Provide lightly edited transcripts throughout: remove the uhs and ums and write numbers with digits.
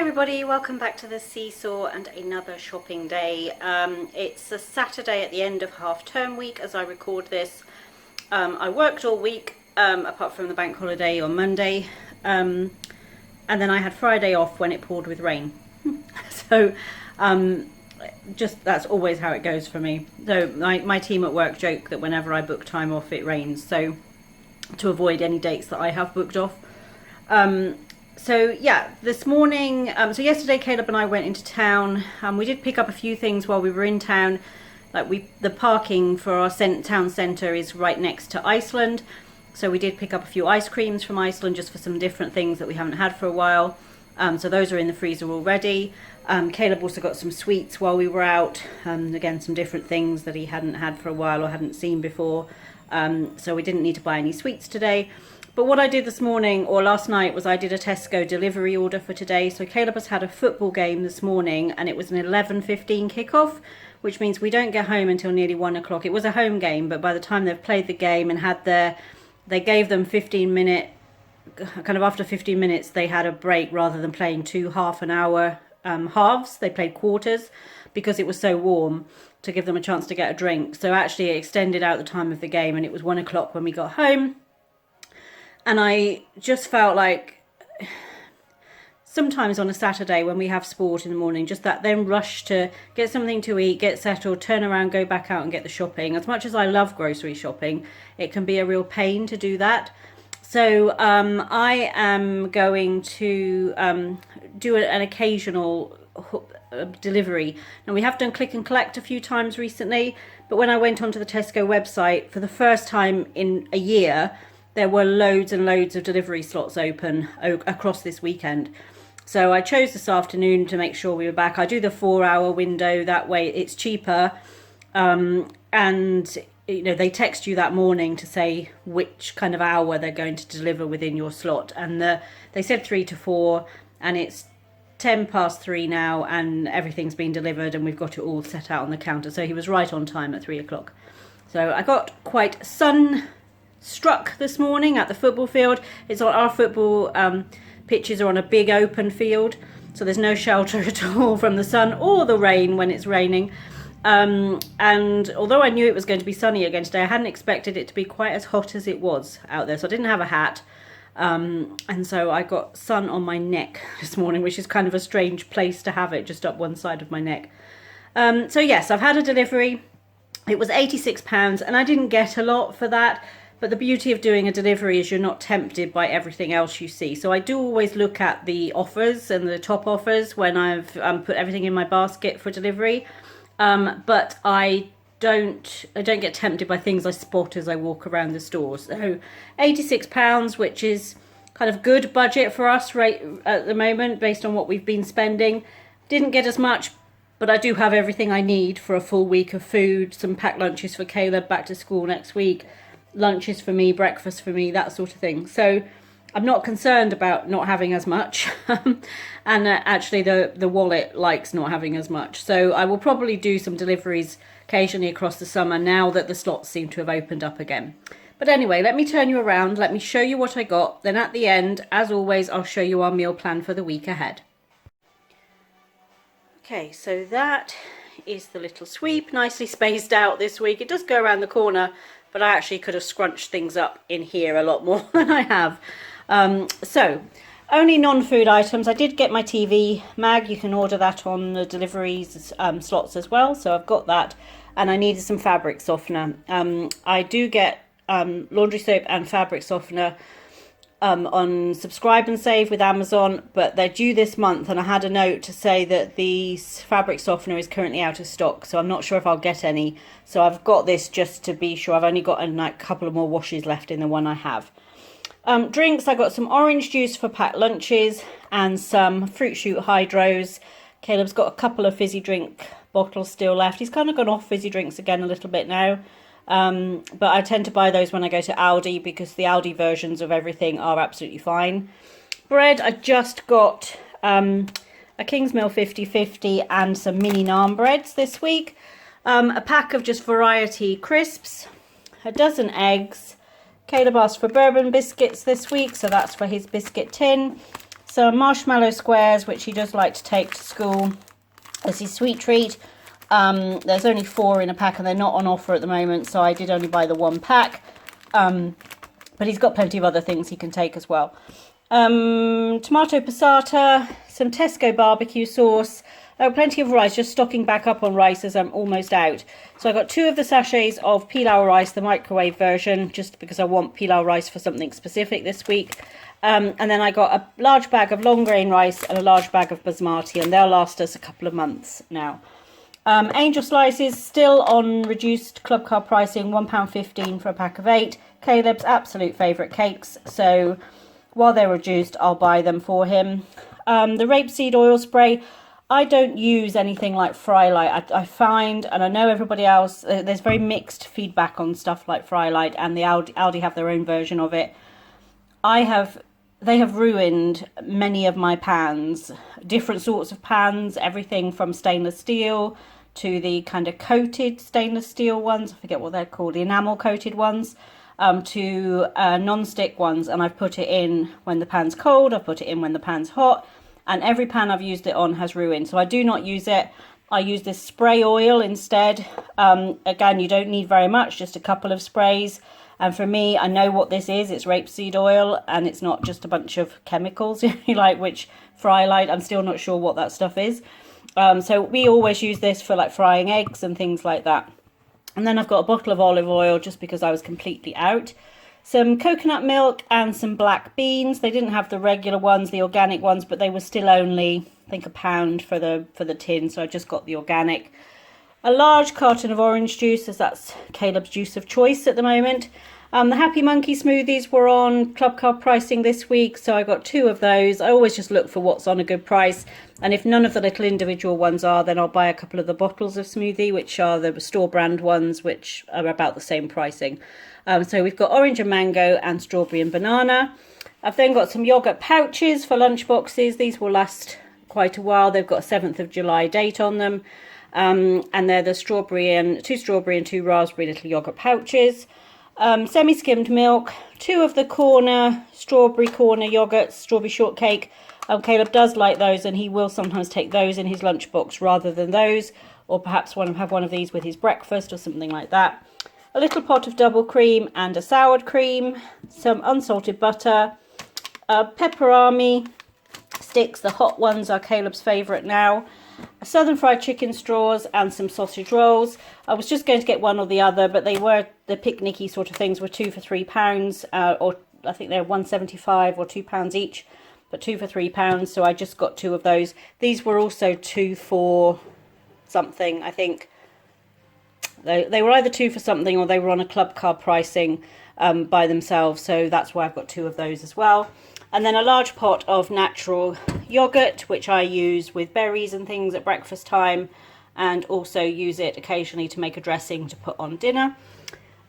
everybody, welcome back to the SeeSaw and another shopping day. It's a Saturday at the end of half-term week as I record this. I worked all week apart from the bank holiday on Monday, and then I had Friday off when it poured with rain. So just that's always how it goes for me. So my team at work joke that whenever I book time off it rains, so to avoid any dates that I have booked off. So yeah, this morning, so yesterday Caleb and I went into town. We did pick up a few things while we were in town. Like the parking for our town centre is right next to Iceland. So we did pick up a few ice creams from Iceland just for some different things that we haven't had for a while. So those are in the freezer already. Caleb also got some sweets while we were out. Again, some different things that he hadn't had for a while or hadn't seen before. So we didn't need to buy any sweets today. But what I did this morning or last night was I did a Tesco delivery order for today. So Caleb has had a football game this morning and it was an 11:15 kickoff, which means we don't get home until nearly 1 o'clock. It was a home game, but by the time they've played the game and had they gave them 15-minute, kind of after 15 minutes, they had a break rather than playing two half-an-hour halves. They played quarters because it was so warm to give them a chance to get a drink. So actually it extended out the time of the game and it was 1 o'clock when we got home. And I just felt like sometimes on a Saturday when we have sport in the morning, just that then rush to get something to eat, get settled, turn around, go back out and get the shopping. As much as I love grocery shopping, it can be a real pain to do that. So I am going to do an occasional delivery. Now we have done click and collect a few times recently, but when I went onto the Tesco website for the first time in a year, there were loads and loads of delivery slots open across this weekend. So I chose this afternoon to make sure we were back. I do the 4-hour window, that way it's cheaper. And you know, they text you that morning to say which kind of hour they're going to deliver within your slot. And they said 3 to 4 and it's 3:10 now and everything's been delivered and we've got it all set out on the counter. So he was right on time at 3 o'clock. So I got quite struck this morning at the football field. It's on our football pitches are on a big open field, so there's no shelter at all from the sun or the rain when it's raining. And although I knew it was going to be sunny again today, I hadn't expected it to be quite as hot as it was out there. So I didn't have a hat, and so I got sun on my neck this morning, which is kind of a strange place to have it, just up one side of my neck. So yes, I've had a delivery. It was £86 and I didn't get a lot for that. But the beauty of doing a delivery is you're not tempted by everything else you see. So I do always look at the offers and the top offers when I've put everything in my basket for delivery. But I don't get tempted by things I spot as I walk around the stores. So £86, which is kind of good budget for us right at the moment based on what we've been spending. Didn't get as much, but I do have everything I need for a full week of food, some packed lunches for Caleb back to school next week, lunches for me, breakfast for me, that sort of thing. So I'm not concerned about not having as much. And actually the wallet likes not having as much. So I will probably do some deliveries occasionally across the summer now that the slots seem to have opened up again. But anyway, let me turn you around. Let me show you what I got. Then at the end, as always, I'll show you our meal plan for the week ahead. Okay, so that is the little sweep, nicely spaced out this week. It does go around the corner, but I actually could have scrunched things up in here a lot more than I have. So, only non-food items. I did get my TV mag. You can order that on the deliveries slots as well. So I've got that. And I needed some fabric softener. I do get laundry soap and fabric softener on Subscribe and Save with Amazon, but they're due this month and I had a note to say that the fabric softener is currently out of stock, so I'm not sure if I'll get any. So I've got this just to be sure. I've only got a couple of more washes left in the one I have. Drinks, I got some orange juice for packed lunches and some fruit shoot hydros. Caleb's got a couple of fizzy drink bottles still left. He's kind of gone off fizzy drinks again a little bit now. But I tend to buy those when I go to Aldi because the Aldi versions of everything are absolutely fine. Bread, I just got a Kingsmill 50/50 and some mini naan breads this week. A pack of just variety crisps, a dozen eggs. Caleb asked for bourbon biscuits this week, so that's for his biscuit tin. some marshmallow squares, which he does like to take to school as his sweet treat. There's only 4 in a pack and they're not on offer at the moment, so I did only buy the 1 pack. But he's got plenty of other things he can take as well. Tomato passata, some Tesco barbecue sauce, plenty of rice, just stocking back up on rice as I'm almost out. So I got 2 of the sachets of pilau rice, the microwave version, just because I want pilau rice for something specific this week. And then I got a large bag of long grain rice and a large bag of basmati, and they'll last us a couple of months now. Angel slices still on reduced club card pricing, £1.15 for a pack of 8. Caleb's absolute favourite cakes, so while they're reduced I'll buy them for him. The Rapeseed Oil Spray, I don't use anything like Frylight. I find, and I know everybody else, there's very mixed feedback on stuff like Frylight, and the Aldi have their own version of it. They have ruined many of my pans, different sorts of pans, everything from stainless steel to the kind of coated stainless steel ones, I forget what they're called, the enamel coated ones, to non-stick ones, and I've put it in when the pan's cold, I've put it in when the pan's hot, and every pan I've used it on has ruined, so I do not use it. I use this spray oil instead. Again, you don't need very much, just a couple of sprays. And for me, I know what this is. It's rapeseed oil, and it's not just a bunch of chemicals, like which Frylight, I'm still not sure what that stuff is. So we always use this for like frying eggs and things like that. And then I've got a bottle of olive oil just because I was completely out. Some coconut milk and some black beans. They didn't have the regular ones, the organic ones, but they were still only, I think, £1 for the tin. So I just got the organic. A large carton of orange juice, as that's Caleb's juice of choice at the moment. The Happy Monkey smoothies were on club card pricing this week, so I got 2 of those. I always just look for what's on a good price, and if none of the little individual ones are, then I'll buy a couple of the bottles of smoothie, which are the store brand ones, which are about the same pricing. So we've got orange and mango and strawberry and banana. I've then got some yogurt pouches for lunch boxes. These will last quite a while. They've got a 7th of July date on them. And they're the 2 strawberry and 2 raspberry little yogurt pouches. Semi-skimmed milk, 2 of the strawberry corner yogurts, strawberry shortcake. Caleb does like those, and he will sometimes take those in his lunchbox rather than those, or perhaps have one of these with his breakfast or something like that. A little pot of double cream and a sour cream, some unsalted butter, pepperami sticks, the hot ones are Caleb's favourite now. Southern fried chicken straws and some sausage rolls. I was just going to get one or the other, but they were the picnicky sort of things, were 2 for £3, or I think they're £1.75 or £2 each, but 2 for £3, so I just got 2 of those. These were also 2 for something, I think. They were either 2 for something or they were on a club card pricing by themselves, so that's why I've got 2 of those as well. And then a large pot of natural yogurt, which I use with berries and things at breakfast time, and also use it occasionally to make a dressing to put on dinner.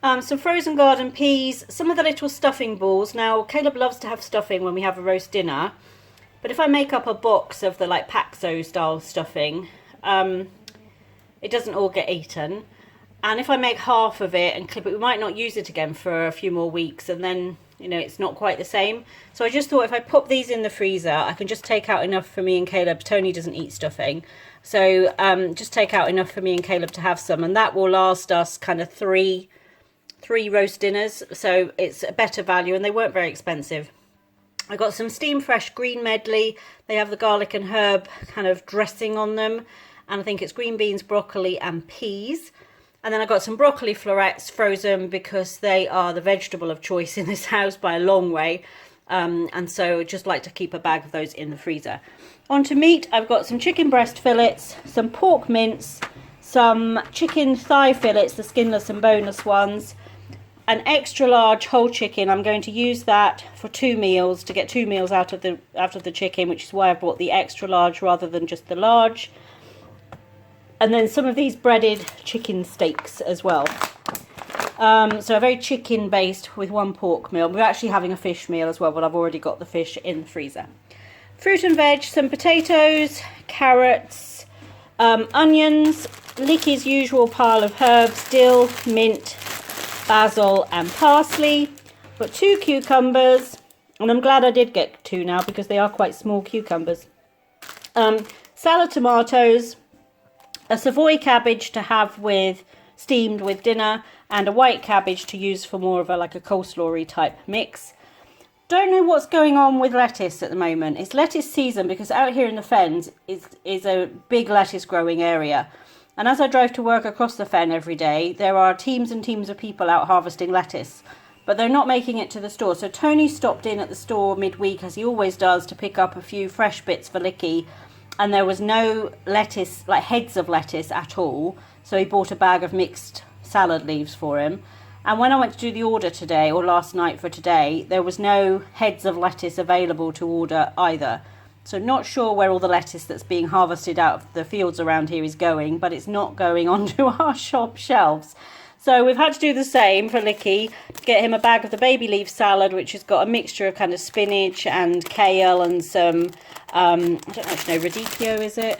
Some frozen garden peas, some of the little stuffing balls. Now, Caleb loves to have stuffing when we have a roast dinner, but if I make up a box of the like Paxo style stuffing, it doesn't all get eaten. And if I make half of it and clip it, we might not use it again for a few more weeks, and then it's not quite the same. So I just thought if I pop these in the freezer, I can just take out enough for me and Caleb. Tony doesn't eat stuffing. So just take out enough for me and Caleb to have some. And that will last us kind of three roast dinners. So it's a better value, and they weren't very expensive. I got some Steam Fresh green medley. They have the garlic and herb kind of dressing on them. And I think it's green beans, broccoli and peas. And then I got some broccoli florets frozen because they are the vegetable of choice in this house by a long way. And so just like to keep a bag of those in the freezer. On to meat, I've got some chicken breast fillets, some pork mince, some chicken thigh fillets, the skinless and boneless ones, an extra large whole chicken. I'm going to use that for 2 meals, to get 2 meals out of the chicken, which is why I bought the extra large rather than just the large. And then some of these breaded chicken steaks as well. So a very chicken based with 1 pork meal. We're actually having a fish meal as well, but I've already got the fish in the freezer. Fruit and veg, some potatoes, carrots, onions, Licky's usual pile of herbs, dill, mint, basil and parsley. Got 2 cucumbers, And I'm glad I did get 2 now because they are quite small cucumbers. Salad tomatoes, a Savoy cabbage to have with steamed with dinner, and a white cabbage to use for more of a like a coleslaw-y type mix. Don't know what's going on with lettuce at the moment. It's lettuce season because out here in the Fens is a big lettuce growing area. And as I drive to work across the Fen every day, there are teams and teams of people out harvesting lettuce. But they're not making it to the store. So Tony stopped in at the store midweek, as he always does, to pick up a few fresh bits for Licky. And there was no lettuce, like heads of lettuce at all. So he bought a bag of mixed salad leaves for him. And when I went to do the order today, or last night for today, there was no heads of lettuce available to order either. So not sure where all the lettuce that's being harvested out of the fields around here is going, but it's not going onto our shop shelves. So we've had to do the same for Licky, get him a bag of the baby leaf salad, which has got a mixture of kind of spinach and kale and some, I don't actually know, radicchio is it?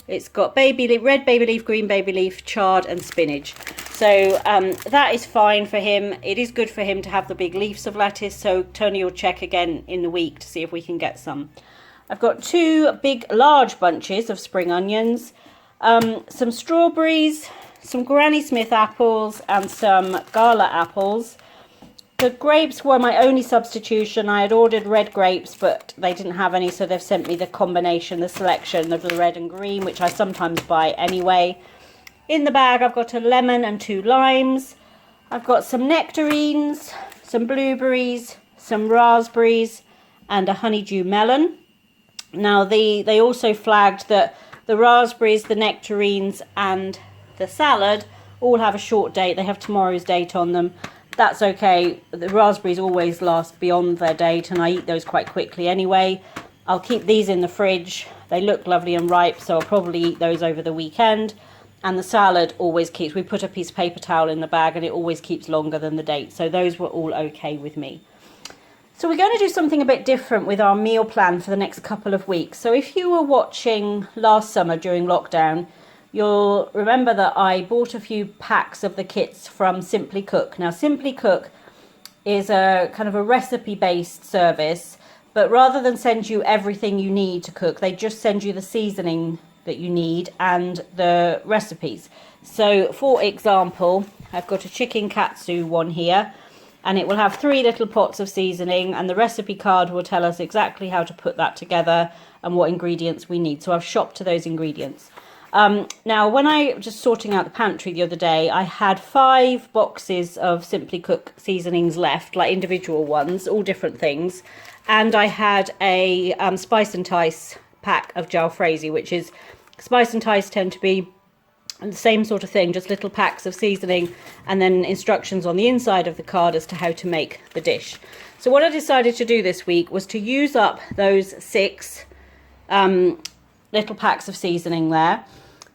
It's got baby leaf, red baby leaf, green baby leaf, chard and spinach. So that is fine for him. It is good for him to have the big leaves of lettuce. So Tony will check again in the week to see if we can get some. I've got 2 big, large bunches of spring onions, some strawberries, some Granny Smith apples and some Gala apples. The grapes were my only substitution. I had ordered red grapes, but they didn't have any. So they've sent me the combination, the selection of the red and green, which I sometimes buy anyway. In the bag, I've got a lemon and 2 limes. I've got some nectarines, some blueberries, some raspberries, and a honeydew melon. Now, they also flagged that the raspberries, the nectarines, and the salad all have a short date. They have tomorrow's date on them. That's okay. The raspberries always last beyond their date, and I eat those quite quickly anyway. I'll keep these in the fridge. They look lovely and ripe, so I'll probably eat those over the weekend. And the salad always keeps, we put a piece of paper towel in the bag and it always keeps longer than the date. So those were all okay with me. So we're going to do something a bit different with our meal plan for the next couple of weeks. So if you were watching last summer during lockdown, you'll remember that I bought a few packs of the kits from Simply Cook. Now Simply Cook is a kind of a recipe based service, but rather than send you everything you need to cook, they just send you the seasoning that you need and the recipes. So for example, I've got a chicken katsu one here, and it will have 3 little pots of seasoning, and the recipe card will tell us exactly how to put that together and what ingredients we need. So I've shopped to those ingredients. Now when I was just sorting out the pantry the other day, I had 5 boxes of Simply Cook seasonings left, like individual ones, all different things, and I had a Spice and Tice pack of jalfrezi, which is, Spice and Tice tend to be the same sort of thing, just little packs of seasoning and then instructions on the inside of the card as to how to make the dish. So what I decided to do this week was to use up those 6 little packs of seasoning there.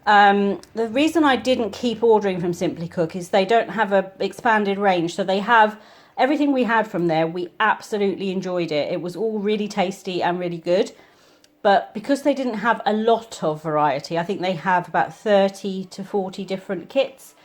The reason I didn't keep ordering from Simply Cook is they don't have a expanded range. So they have everything we had from there. We absolutely enjoyed it. It was all really tasty and really good. But because they didn't have a lot of variety, I think they have about 30 to 40 different kits.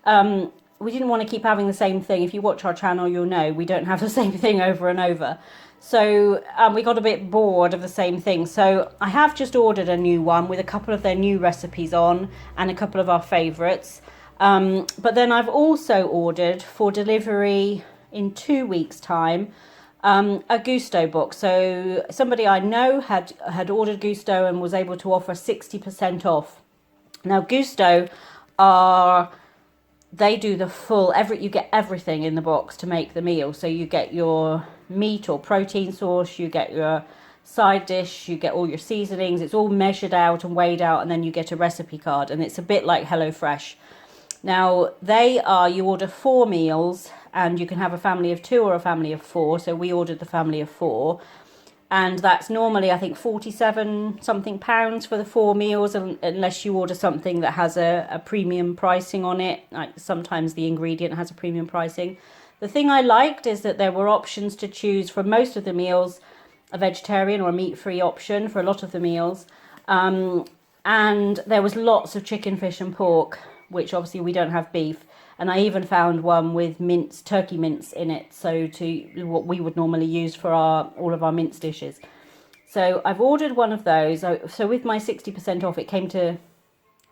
We didn't want to keep having the same thing. If you watch our channel, you'll know we don't have the same thing over and over. So we got a bit bored of the same thing. So I have just ordered a new one with a couple of their new recipes on and a couple of our favourites. But then I've also ordered for delivery in 2 weeks' time a Gusto box. So somebody I know had ordered Gusto and was able to offer 60% off. Now Gusto they do the full, you get everything in the box to make the meal. So you get your meat or protein source, you get your side dish, you get all your seasonings. It's all measured out and weighed out, and then you get a recipe card, and it's a bit like HelloFresh. Now you order 4 meals, and you can have a family of 2 or a family of 4. So we ordered the family of 4, and that's normally I think 47 something pounds for the 4 meals, unless you order something that has a premium pricing on it. Like sometimes the ingredient has a premium pricing. The thing I liked is that there were options to choose for most of the meals, a vegetarian or a meat-free option for a lot of the meals, and there was lots of chicken, fish and pork, which obviously we don't have beef. And I even found one with mince, turkey mince in it, so to what we would normally use for all of our mince dishes. So I've ordered one of those. So with my 60% off, it came to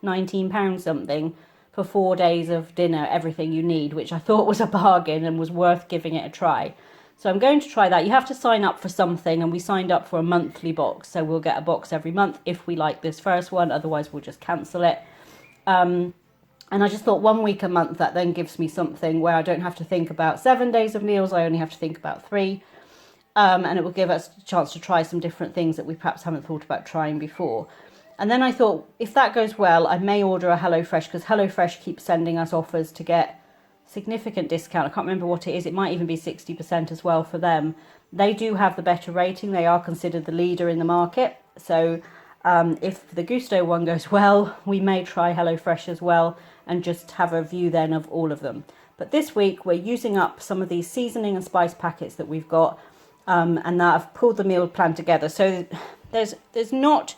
£19 something for 4 days of dinner, everything you need, which I thought was a bargain and was worth giving it a try. So I'm going to try that. You have to sign up for something, and we signed up for a monthly box. So we'll get a box every month if we like this first one. Otherwise, we'll just cancel it. And I just thought 1 week a month, that then gives me something where I don't have to think about 7 days of meals. I only have to think about 3. And it will give us a chance to try some different things that we perhaps haven't thought about trying before. And then I thought, if that goes well, I may order a HelloFresh, because HelloFresh keeps sending us offers to get significant discount. I can't remember what it is. It might even be 60% as well for them. They do have the better rating. They are considered the leader in the market. So if the Gusto one goes well, we may try HelloFresh as well and just have a view then of all of them. But this week we're using up some of these seasoning and spice packets that we've got, and that I've pulled the meal plan together. So it's not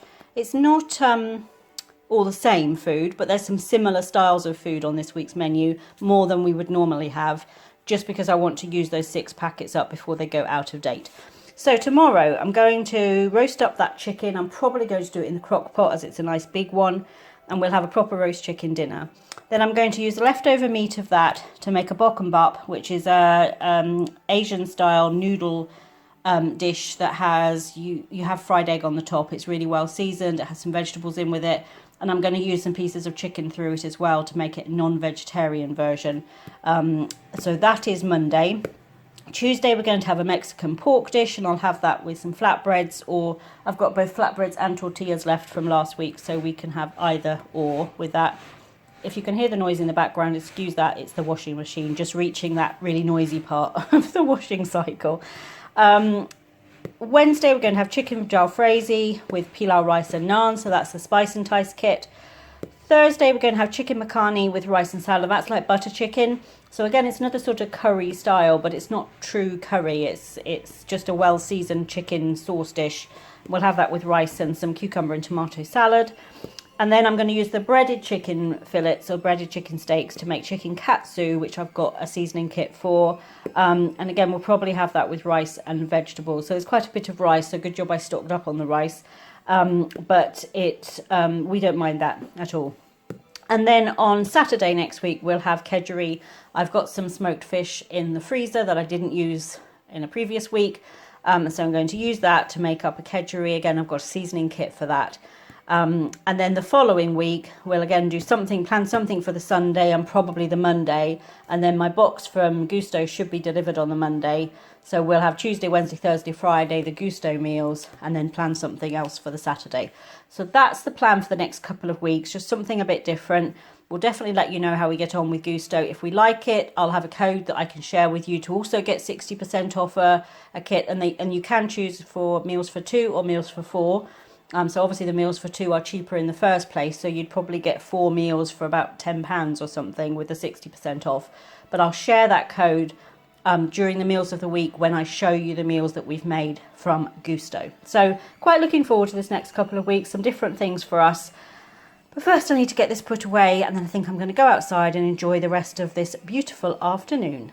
all the same food, but there's some similar styles of food on this week's menu, more than we would normally have, just because I want to use those 6 packets up before they go out of date. So tomorrow I'm going to roast up that chicken. I'm probably going to do it in the crock pot, as it's a nice big one, and we'll have a proper roast chicken dinner. Then I'm going to use the leftover meat of that to make a bokkeumbap, which is a Asian style noodle dish that has, you have fried egg on the top. It's really well seasoned. It has some vegetables in with it. And I'm going to use some pieces of chicken through it as well to make it a non-vegetarian version. So that is Monday. Tuesday we're going to have a Mexican pork dish, and I'll have that with some flatbreads, or I've got both flatbreads and tortillas left from last week, so we can have either or with that. If you can hear the noise in the background, excuse that, it's the washing machine just reaching that really noisy part of the washing cycle. Wednesday we're going to have chicken jalfrezi with pilau rice and naan, so that's the Spice and Tice kit. Thursday we're going to have chicken makhani with rice and salad. That's like butter chicken. So again, it's another sort of curry style, but it's not true curry. It's just a well-seasoned chicken sauce dish. We'll have that with rice and some cucumber and tomato salad. And then I'm going to use the breaded chicken fillets or breaded chicken steaks to make chicken katsu, which I've got a seasoning kit for. And again, we'll probably have that with rice and vegetables. So it's quite a bit of rice, so good job I stocked up on the rice. But we don't mind that at all. And then on Saturday next week, we'll have kedgeree. I've got some smoked fish in the freezer that I didn't use in a previous week. So I'm going to use that to make up a kedgeree. Again, I've got a seasoning kit for that. And then the following week, we'll again do something, plan something for the Sunday and probably the Monday. And then my box from Gusto should be delivered on the Monday. So we'll have Tuesday, Wednesday, Thursday, Friday, the Gusto meals, and then plan something else for the Saturday. So that's the plan for the next couple of weeks, just something a bit different. We'll definitely let you know how we get on with Gusto. If we like it, I'll have a code that I can share with you to also get 60% off a kit. And you can choose for meals for 2 or meals for 4. So obviously the meals for 2 are cheaper in the first place, so you'd probably get 4 meals for about £10 or something with the 60% off. But I'll share that code during the meals of the week when I show you the meals that we've made from Gusto. So quite looking forward to this next couple of weeks, some different things for us. But first I need to get this put away, and then I think I'm going to go outside and enjoy the rest of this beautiful afternoon.